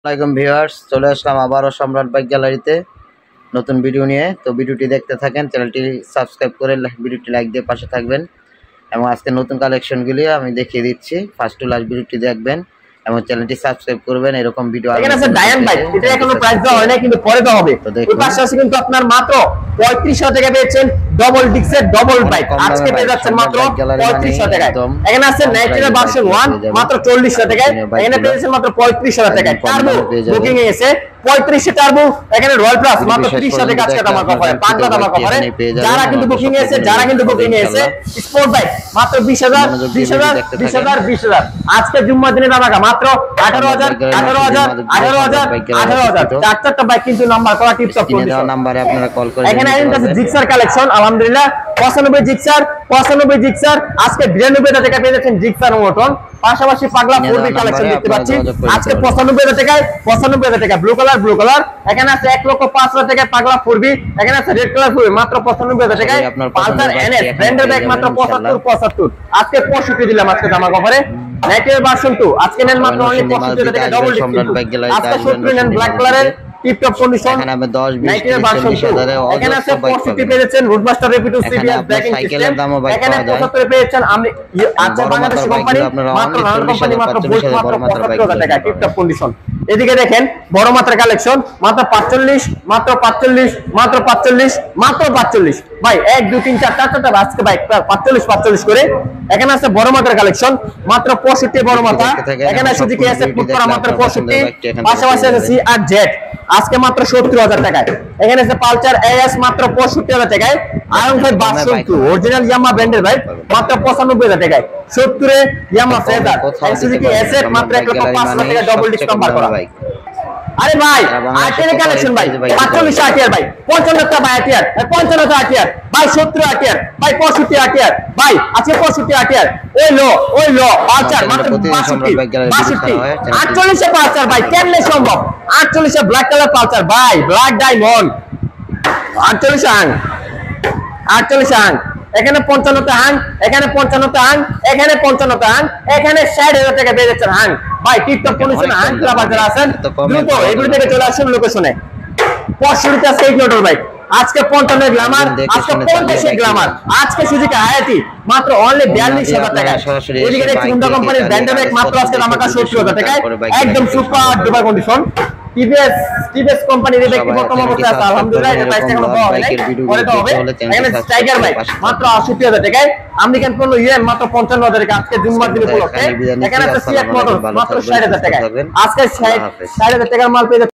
আসসালামাইকুম ভিউয়ার্স, চলে আসলাম আবারও সম্রাট বাইক গ্যালারিতে নতুন ভিডিও নিয়ে। তো ভিডিওটি দেখতে থাকেন, চ্যানেলটি সাবস্ক্রাইব করে ভিডিওটি লাইক দিয়ে পাশে থাকবেন এবং আজকে নতুন কালেকশনগুলি আমি দেখিয়ে দিচ্ছি। ফার্স্ট টু লাস্ট ভিডিওটি দেখবেন এবং চ্যানেলটি সাবস্ক্রাইব করবেন। এরকম ভিডিও এখানে আছে ডায়ান বাইক, এটা এখনো প্রাইস দেওয়া হয় না, কিন্তু পরে দেওয়া হবে। এই পাশে আছে কিন্তু আপনার মাত্র 3500 টাকা পেয়েছেন ডাবল ডিক্সের ডাবল বাইক, আজকে পেয়ে যাচ্ছেন মাত্র 3500 টাকায়। এখানে আছে ন্যাচারাল ভার্সন 1 মাত্র 4000 টাকায়, এখানে পেয়েছেন মাত্র 3500 টাকায়। টার্বো বুকিং এ এসে 3500 টার্বো, এখানে রয়্যাল প্লাস মাত্র 30000 টাকা আজকে দাম করে, পাগলা দাম করে। যারা কিন্তু বুকিং এ এসে স্পোর্ট বাইক মাত্র 20000 আজকে জুম্মার দিনে দাম মাত্র 18000 চারটা বাইক কিন্তু নাম্বার করা টিপটপ কন্ডিশন নাম্বারে আপনারা কল করে। এখানে জিক্সার কালেকশন আলহামদুলিল্লাহ 95 জিক্সার আজকে 92 টাকা পেয়ে যাচ্ছেন জিক্সার মোটন। পাশাপাশি পাগলা 4B কালেকশন দেখতে পাচ্ছি আজকে 95 টাকা ব্লু কালার। এখানে আছে 1,05,000 টাকায় পাগলা 4B, এখানে আছে রেড কালার 4B মাত্র 95 টাকায়। পালসার এনএস ব্র্যান্ডের বাইক মাত্র 75 আজকে 65 দিলাম আজকে দামাক অফারে। ন্যাচারাল ভার্সন 2 আজকে নেন মাত্র অনলি 65 টাকা ডাবল ডিস্ক, আজকে 70 নেন ব্ল্যাক কালারের টিপটপ কন্ডিশন। এখানে আমি 10 20 এখানে আছে 65 পেয়েছেন রুটমাস্টার রেপিডো সিবিএস ব্রেকিং সিস্টেম, এখানে 75 পেয়েছেন আমি আচ্ছা বাংলাদেশ কোম্পানি মাত্র রানার কোম্পানি মাত্র 75,000 টাকা টিপটপ কন্ডিশন। এদিকে দেখেন বড় মাত্রা কালেকশন মাত্র 45 ভাই 1 2 3 4 4টা আজকে বাইক 45 করে। এখানে আছে বড় মাত্রা কালেকশন মাত্র 65 বড় মাত্রা, এখানে সুজুকি এসএফ পুটকরা মাত্র 65, পাশাপাশি আছে সিআর জেড আজকে মাত্র 70,000 টাকায়। এখানে আছে পালসার এএস মাত্র 65,000 টাকায়। আয়রন ভাই ভার্সন 2 অরিজিনাল ইয়ামা ব্র্যান্ডের বাইক মাত্র 95,000 টাকায়। 70 এ ইয়ামা ফেদার সুজুকি এসএফ মাত্র 1,05,000 টাকা ডাবল ডিস্ক নাম্বার করা। আরে ভাই আরটিআর কালেকশন ভাই 45 আরটিআর ভাই 55 টা ভাই আরটিআর 55 টা আরটিআর ভাই 70 আরটিআর ভাই 65 আরটিআর ভাই আজকে 65 আরটিআর ওই লো পালসার মাত্র 62 48 এ পালসার ভাই কেমনে সম্ভব 48 এ ব্ল্যাক কালার পালসার ভাই ব্ল্যাক ডায়মন্ড 48 আং এখানে 55 টা হাং, এখানে 55 টা হাং, এখানে 55 টা হাং, এখানে 60,000 টাকা পেয়ে যাচ্ছেন হাং ভাই টিকটক কন্ডিশন। হাং ক্লাব যারা আছেন দ্রুত এগুলো থেকে চলে আসুন লোকেশনে। 65 আজকে 8 মোটর বাইক আজকে 55 গ্ল্যামার, আজকে 50 গ্ল্যামার, আজকে সুজুকি হায়াতি মাত্র অনলি 42,000 টাকা। এদিকে দেখুন হুন্ডা কোম্পানির ব্র্যান্ডের বাইক মাত্র আজকে আমাকা 70,000 টাকায়, একদম সুপার ডুপার কন্ডিশন। টিভিএস কোম্পানির বাইক বর্তমান অবস্থায় আছে আলহামদুলিল্লাহ, এটা প্রাইস এখনো দেওয়া হয় নাই, পরে দেওয়া হবে। এখানে টাইগার বাইক মাত্র 68,000 টাকায়, আমেরিকান পণ্য ইউএম মাত্র 55,000 টাকা আজকে জুম্মার দিনে উপলক্ষে। এখানে আছে সিএফ মোটর মাত্র 60,000 টাকায়, আজকে 60,000 টাকার মাল পেয়ে